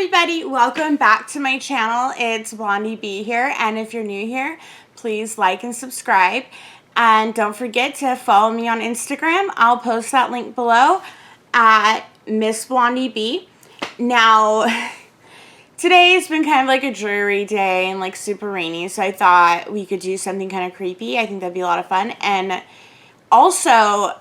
everybody, welcome back to my channel. It's Blondie B here, and if you're new here, please like and subscribe, and don't forget to follow me on Instagram. I'll post that link below at Miss Blondie B. Now, today has been kind of like a dreary day and like super rainy, so I thought we could do something kind of creepy. I think that'd be a lot of fun. And also,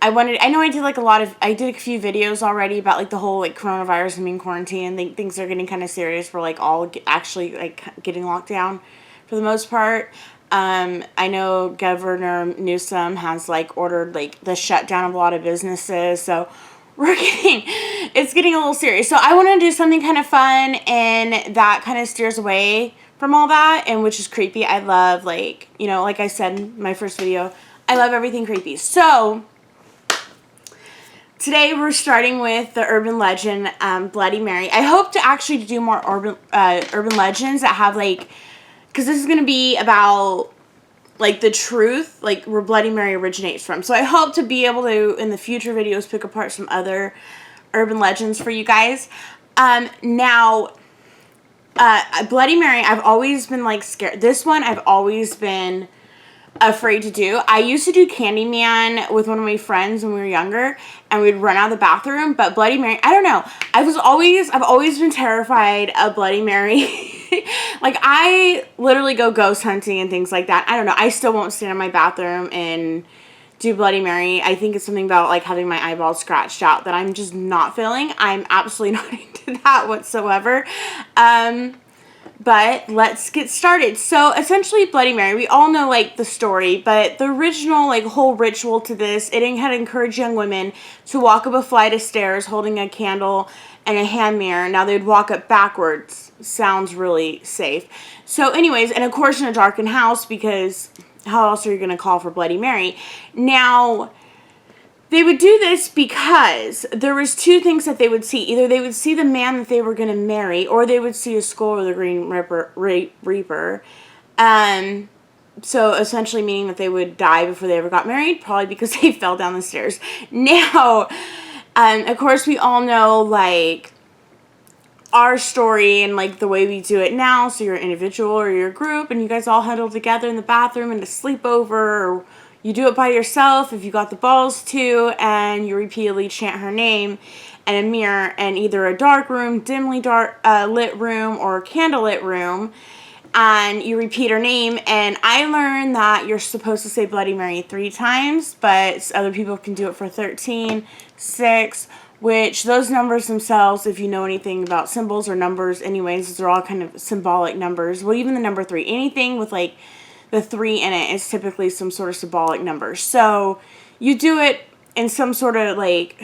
I know I did a few videos already about like the whole like coronavirus and being quarantined, and things are getting kind of serious. We're like all actually like getting locked down for the most part. I know Governor Newsom has like ordered like the shutdown of a lot of businesses, so it's getting a little serious. So I want to do something kind of fun and that kind of steers away from all that, and which is creepy. I love, like, you know, like I said in my first video, I love everything creepy. So today we're starting with the urban legend, Bloody Mary. I hope to actually do more urban legends that have like, because this is going to be about like the truth, like where Bloody Mary originates from. So I hope to be able to, in the future videos, pick apart some other urban legends for you guys. Now, Bloody Mary, I've always been like scared. This one I've always been afraid to do. I used to do Candyman with one of my friends when we were younger, and we'd run out of the bathroom. But Bloody Mary, I don't know. I've always been terrified of Bloody Mary. Like, I literally go ghost hunting and things like that. I don't know. I still won't stand in my bathroom and do Bloody Mary. I think it's something about like having my eyeballs scratched out that I'm just not feeling. I'm absolutely not into that whatsoever. But let's get started. So essentially Bloody Mary, we all know like the story, but the original like whole ritual to this, it had encouraged young women to walk up a flight of stairs holding a candle and a hand mirror. Now they'd walk up backwards. Sounds really safe. So anyways, and of course in a darkened house, because how else are you going to call for Bloody Mary? Now, they would do this because there was two things that they would see. Either they would see the man that they were going to marry, or they would see a skull of the Green Reaper. So essentially meaning that they would die before they ever got married, probably because they fell down the stairs. Now, of course, we all know, like, our story and, like, the way we do it now. So you're an individual or you're a group, and you guys all huddle together in the bathroom and a sleepover, or you do it by yourself if you got the balls to, and you repeatedly chant her name in a mirror in either a dark room, dimly lit room, or a candlelit room, and you repeat her name. And I learned that you're supposed to say Bloody Mary 3 times, but other people can do it for 13, 6, which those numbers themselves, if you know anything about symbols or numbers anyways, they're all kind of symbolic numbers. Well, even the number 3, anything with like the 3 in it is typically some sort of symbolic number. So you do it in some sort of like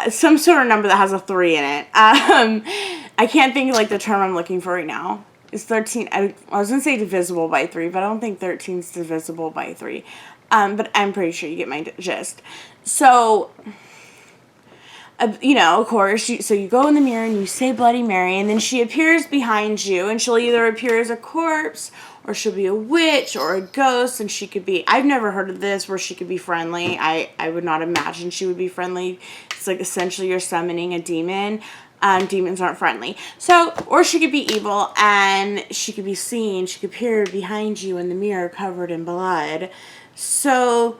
some sort of number that has a 3 in it. I can't think of like the term I'm looking for right now. It's 13. I was gonna say divisible by 3, but I don't think 13 is divisible by 3. But I'm pretty sure you get my gist. So, you know, of course, so you go in the mirror and you say Bloody Mary, and then she appears behind you, and she'll either appear as a corpse, or she'll be a witch or a ghost, and she could be, I've never heard of this, where she could be friendly. I would not imagine she would be friendly. It's like essentially you're summoning a demon. Demons aren't friendly. So, or she could be evil, and she could be seen. She could appear behind you in the mirror covered in blood. So,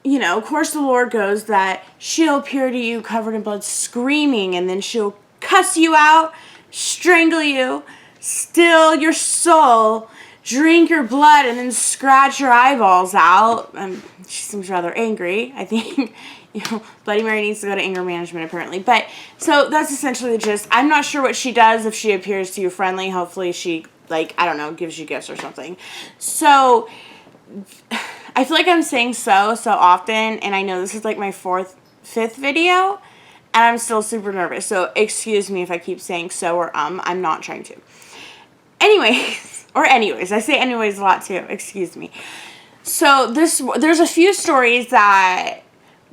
you know, of course the lore goes that she'll appear to you covered in blood screaming, and then she'll cuss you out, strangle you, steal your soul, drink your blood, and then scratch your eyeballs out. She seems rather angry. I think, you know, Bloody Mary needs to go to anger management apparently. But, so that's essentially the gist. I'm not sure what she does if she appears to you friendly. Hopefully she, like, I don't know, gives you gifts or something. So, I feel like I'm saying so often, and I know this is like my 5th video, and I'm still super nervous. So, excuse me if I keep saying so or I'm not trying to. Anyways, I say anyways a lot too, excuse me. So there's a few stories that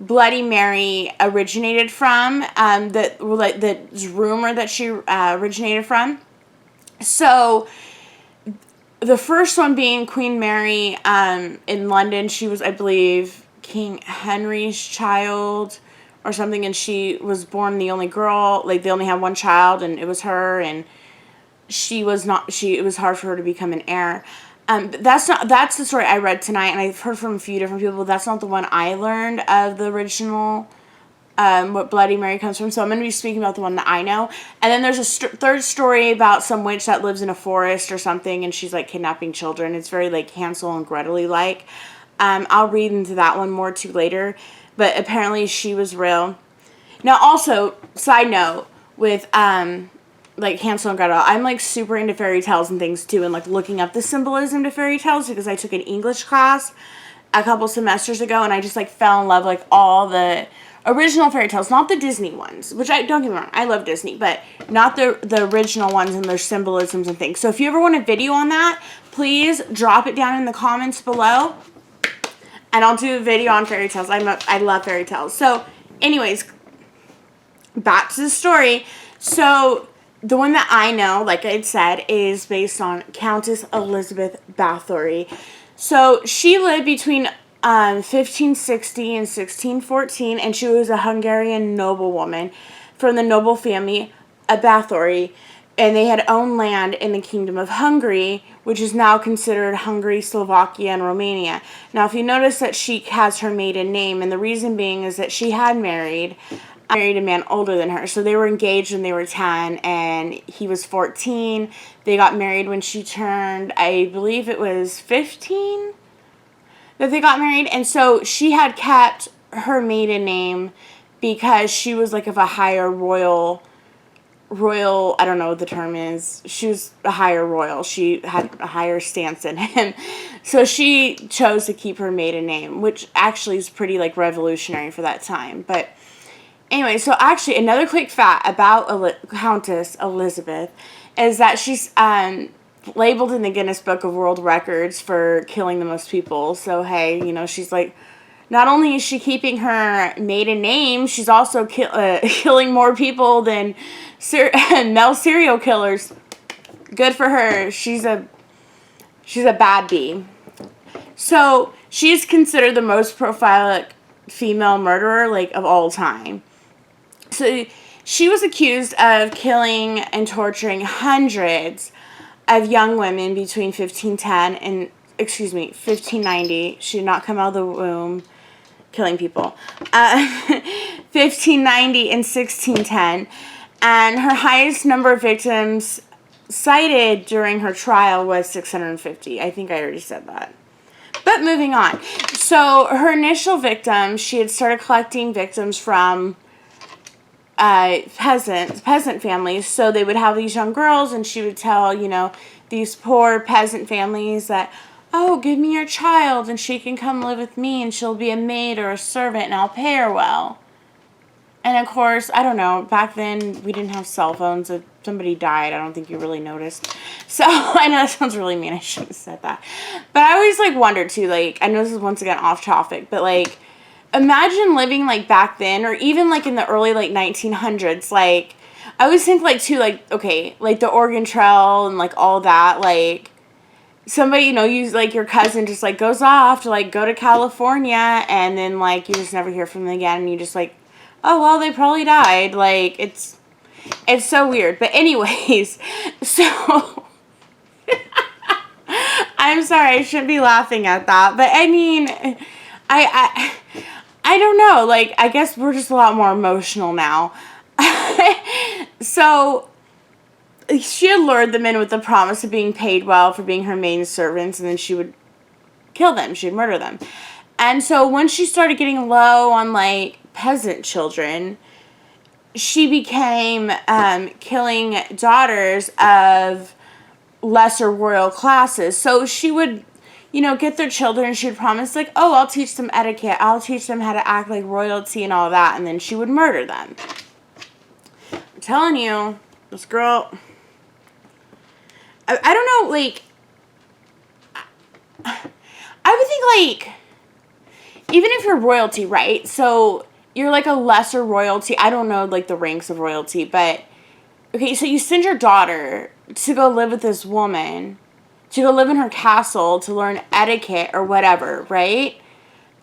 Bloody Mary originated from, that's rumored that she originated from. So the first one being Queen Mary in London. She was, I believe, King Henry's child, or something, and she was born the only girl. Like, they only had one child, and it was her, and it was hard for her to become an heir. But that's the story I read tonight, and I've heard from a few different people, but that's not the one I learned of the original, what Bloody Mary comes from. So I'm going to be speaking about the one that I know. And then there's a third story about some witch that lives in a forest or something, and she's, like, kidnapping children. It's very, like, Hansel and Gretel-like. I'll read into that one more too later, but apparently she was real. Now, also, side note, with, like, Hansel and Gretel, I'm, like, super into fairy tales and things, too, and, like, looking up the symbolism to fairy tales, because I took an English class a couple semesters ago, and I just, like, fell in love, like, all the original fairy tales, not the Disney ones, which don't get me wrong, I love Disney, but not the original ones and their symbolisms and things. So if you ever want a video on that, please drop it down in the comments below, and I'll do a video on fairy tales. I love fairy tales. So, anyways, back to the story. So, the one that I know, like I said, is based on Countess Elizabeth Bathory. So, she lived between 1560 and 1614, and she was a Hungarian noblewoman from the noble family of Bathory, and they had owned land in the Kingdom of Hungary, which is now considered Hungary, Slovakia, and Romania. Now, if you notice that she has her maiden name, and the reason being is that she had married a man older than her. So they were engaged when they were 10, and he was 14. They got married when she turned, I believe it was 15 that they got married. And so she had kept her maiden name because she was like of a higher royal, I don't know what the term is. She was a higher royal. She had a higher stance than him. So she chose to keep her maiden name, which actually is pretty, like, revolutionary for that time. But anyway, so actually another quick fact about Countess Elizabeth is that she's labeled in the Guinness Book of World Records for killing the most people. So, hey, you know, she's like, not only is she keeping her maiden name, she's also killing more people than male serial killers. Good for her. She's a bad bee. So, she's considered the most prolific female murderer, like, of all time. So, she was accused of killing and torturing hundreds of young women between 1590. She did not come out of the womb killing people. 1590 and 1610. And her highest number of victims cited during her trial was 650. I think I already said that. But moving on. So, her initial victims, she had started collecting victims from peasant families. So they would have these young girls, and she would tell, you know, these poor peasant families that, oh, give me your child and she can come live with me and she'll be a maid or a servant and I'll pay her well. And of course, I don't know, back then we didn't have cell phones. If somebody died, I don't think you really noticed. So, I know that sounds really mean, I shouldn't have said that. But I always, like, wonder too, like, I know this is once again off topic, but, like, imagine living, like, back then, or even, like, in the early, like, 1900s, like, I always think, like, too, like, okay, like, the Oregon Trail and, like, all that, like, somebody, you know, like, your cousin just, like, goes off to, like, go to California, and then, like, you just never hear from them again, and you just, like, oh, well, they probably died, like, it's so weird, but anyways, so, I'm sorry, I shouldn't be laughing at that, but, I mean, I don't know, like, I guess we're just a lot more emotional now. So, she had lured them in with the promise of being paid well for being her maid servants, and then she would kill them, she'd murder them. And so, when she started getting low on, like, peasant children, she became killing daughters of lesser royal classes. So, she would, you know, get their children, she would promise, like, oh, I'll teach them etiquette, I'll teach them how to act like royalty and all that, and then she would murder them. I'm telling you, this girl, I don't know, like, I would think, like, even if you're royalty, right, so you're, like, a lesser royalty, I don't know, like, the ranks of royalty, but, okay, so you send your daughter to go live with this woman, to go live in her castle, to learn etiquette or whatever, right,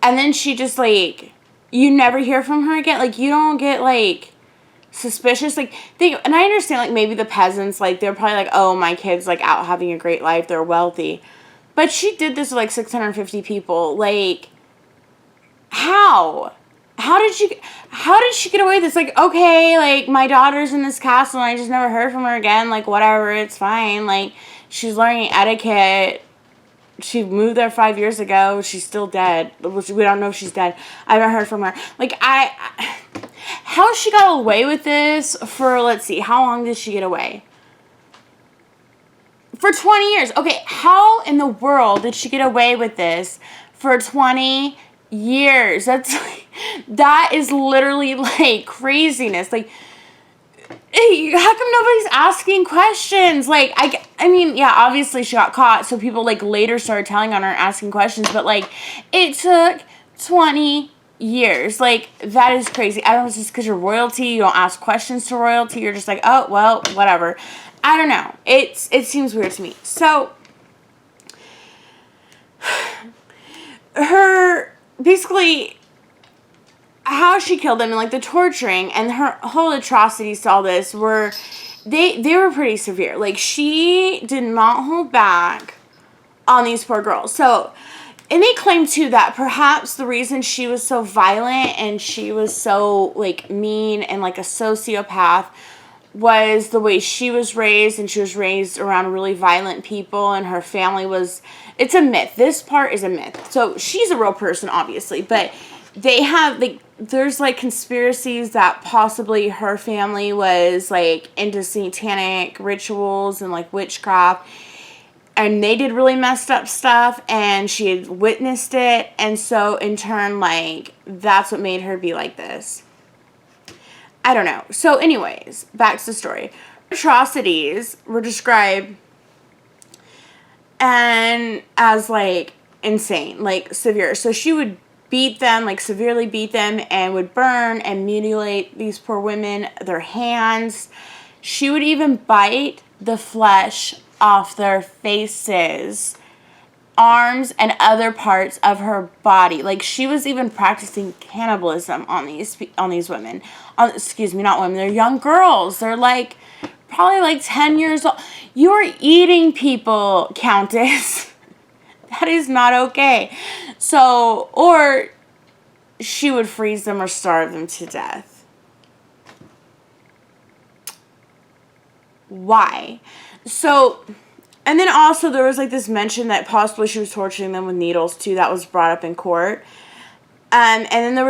and then she just, like, you never hear from her again. Like, you don't get, like, suspicious. Like, and I understand, like, maybe the peasants, like, they're probably like, oh, my kid's, like, out having a great life. They're wealthy. But she did this with, like, 650 people. Like, how? How did she get away with this? Like, okay, like, my daughter's in this castle and I just never heard from her again. Like, whatever, it's fine. Like, she's learning etiquette. She moved there 5 years ago. She's still dead. We don't know if she's dead. I haven't heard from her. Like, how she got away with this for, let's see, how long did she get away? For 20 years. Okay, how in the world did she get away with this for 20 years? That is literally, like, craziness. Like, how come nobody's asking questions? Like, I mean, yeah, obviously she got caught, so people, like, later started telling on her and asking questions, but, like, it took 20 years. Like, that is crazy. I don't know if it's just because you're royalty, you don't ask questions to royalty, you're just like, oh, well, whatever. I don't know. It seems weird to me. So, basically, how she killed them and, like, the torturing and her whole atrocities to all this were, they were pretty severe. Like, she did not hold back on these poor girls. So, and they claim, too, that perhaps the reason she was so violent and she was so, like, mean and, like, a sociopath was the way she was raised, and she was raised around really violent people, and her family was, it's a myth. This part is a myth. So, she's a real person, obviously, but they have, like, there's, like, conspiracies that possibly her family was, like, into satanic rituals and, like, witchcraft, and they did really messed up stuff, and she had witnessed it, and so, in turn, like, that's what made her be like this. I don't know. So, anyways, back to the story. Atrocities were described and as, like, insane, like, severe. So, she would beat them, like, severely beat them, and would burn and mutilate these poor women, their hands. She would even bite the flesh off their faces, arms, and other parts of her body. Like, she was even practicing cannibalism on these women. Excuse me, not women. They're young girls. They're, like, probably, like, 10 years old. You are eating people, Countess. That is not okay. So, or she would freeze them or starve them to death. Why? So, and then also there was, like, this mention that possibly she was torturing them with needles, too. That was brought up in court. And then there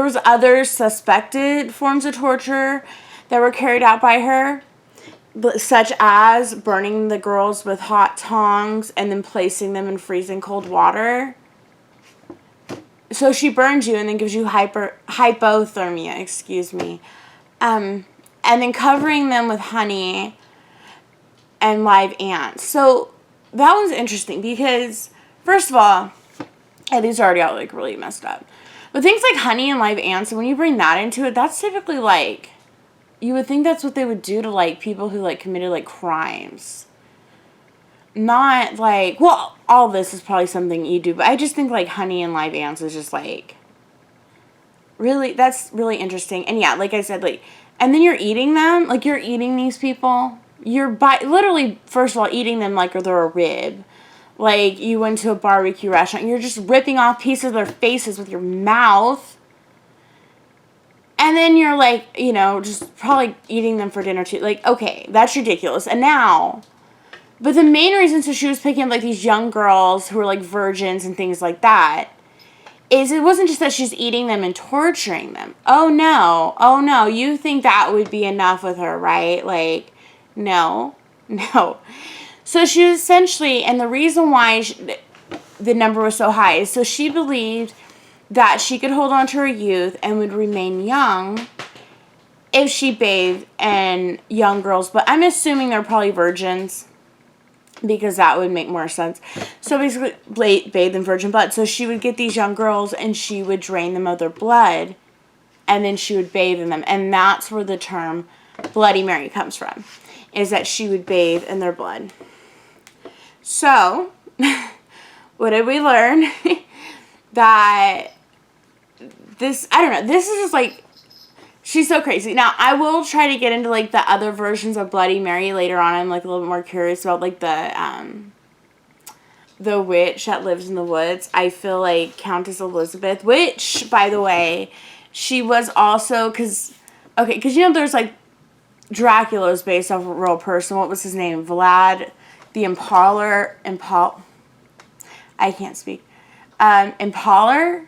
was other suspected forms of torture that were carried out by her, such as burning the girls with hot tongs and then placing them in freezing cold water. So she burns you and then gives you hypothermia, excuse me. And then covering them with honey and live ants. So that was interesting because, first of all, these are already all, like, really messed up. But things like honey and live ants, and when you bring that into it, that's typically, like, you would think that's what they would do to, like, people who, like, committed, like, crimes. Not, like, well, all this is probably something you do, but I just think, like, honey and live ants is just, like, really, that's really interesting. And yeah, like I said, like, and then you're eating them, like, you're eating these people. You're literally, first of all, eating them like they're a rib. Like, you went to a barbecue restaurant, you're just ripping off pieces of their faces with your mouth. And then you're, like, you know, just probably eating them for dinner, too. Like, okay, that's ridiculous. And now, but the main reason, so she was picking up, like, these young girls who were, like, virgins and things like that, is it wasn't just that she's eating them and torturing them. Oh, no, you think that would be enough with her, right? Like, no. So she was essentially, and the reason why the number was so high is so she believed that she could hold on to her youth and would remain young if she bathed in young girls. But I'm assuming they're probably virgins because that would make more sense. So basically, bathe in virgin blood. So she would get these young girls and she would drain them of their blood and then she would bathe in them. And that's where the term Bloody Mary comes from, is that she would bathe in their blood. So, what did we learn? That I don't know, this is just like, she's so crazy. Now, I will try to get into, like, the other versions of Bloody Mary later on. I'm, like, a little bit more curious about, like, the witch that lives in the woods. I feel like Countess Elizabeth, which, by the way, she was also, because you know, there's, like, Dracula was based off a real person. What was his name? Vlad the Impaler. I can't speak. Impaler?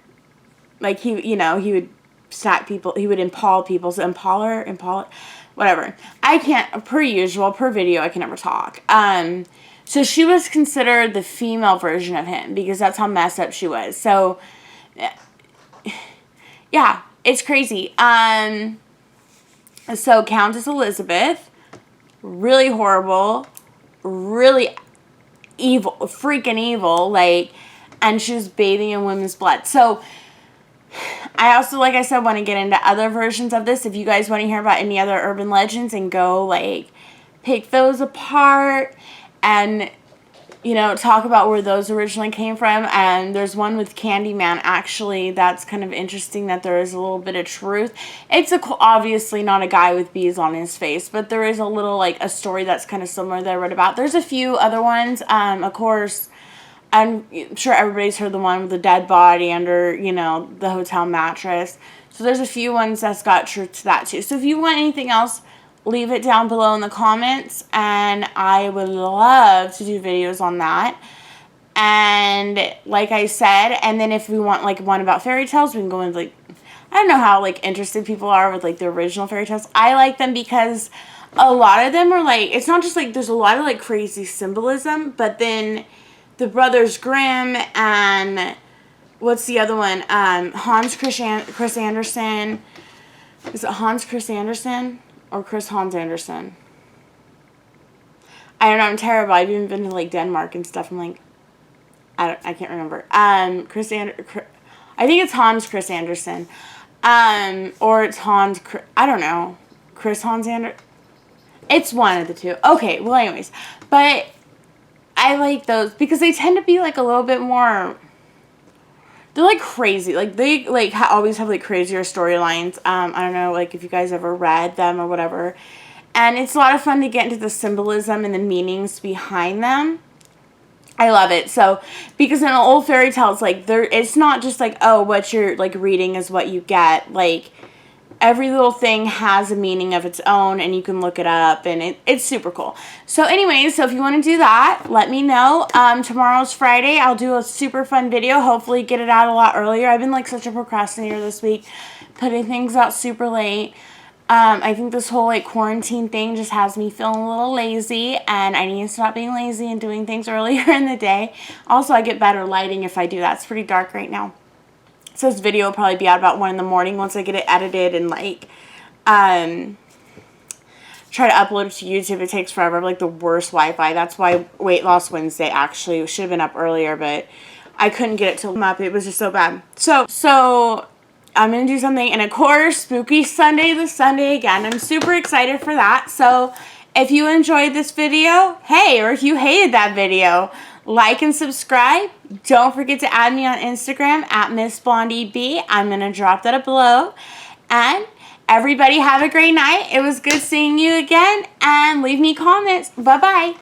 Like, he would stack people. He would impale people. So Impaler, whatever. I can't, per usual, per video, I can never talk. So she was considered the female version of him because that's how messed up she was. So, yeah, it's crazy. So Countess Elizabeth, really horrible, really evil, freaking evil, like, and she was bathing in women's blood. So, I also, like I said, want to get into other versions of this. If you guys want to hear about any other urban legends and go, like, pick those apart and, you know, talk about where those originally came from. And there's one with Candyman, actually, that's kind of interesting that there is a little bit of truth. It's obviously not a guy with bees on his face, but there is a little, like, a story that's kind of similar that I read about. There's a few other ones, of course. I'm sure everybody's heard the one with the dead body under, you know, the hotel mattress. So there's a few ones that's got truth to that too. So if you want anything else, leave it down below in the comments, and I would love to do videos on that. And like I said, and then if we want, like, one about fairy tales, we can go into, like, I don't know how, like, interested people are with, like, the original fairy tales. I like them because a lot of them are, like, it's not just, like, there's a lot of, like, crazy symbolism, but then the Brothers Grimm and what's the other one? Hans Chris Andersen. Is it Hans Chris Andersen or Chris Hans Andersen? I don't know. I'm terrible. I've even been to, like, Denmark and stuff. I'm like, I can't remember. I think it's Hans Chris Andersen. Or it's I don't know. Chris Hans Andersen. It's one of the two. Okay. Well, anyways, but I like those because they tend to be, like, a little bit more, they're, like, crazy. Like, they, like, always have, like, crazier storylines. I don't know, like, if you guys ever read them or whatever. And it's a lot of fun to get into the symbolism and the meanings behind them. I love it. So, because in old fairy tales, like, it's not just, like, oh, what you're, like, reading is what you get. Like, every little thing has a meaning of its own, and you can look it up, and it's super cool. So anyways, so if you want to do that, let me know. Tomorrow's Friday. I'll do a super fun video. Hopefully get it out a lot earlier. I've been, like, such a procrastinator this week, putting things out super late. I think this whole, like, quarantine thing just has me feeling a little lazy, and I need to stop being lazy and doing things earlier in the day. Also, I get better lighting if I do that. It's pretty dark right now. So this video will probably be out about 1 in the morning once I get it edited and, like, try to upload it to YouTube. It takes forever. I have, like, the worst Wi-Fi. That's why Weight Loss Wednesday actually should have been up earlier, but I couldn't get it to come up. It was just so bad. So I'm going to do something. And, of course, Spooky Sunday this Sunday again. I'm super excited for that. So if you enjoyed this video, hey, or if you hated that video, like and subscribe. Don't forget to add me on Instagram at MissBlondieB. I'm going to drop that up below. And everybody have a great night. It was good seeing you again. And leave me comments. Bye-bye.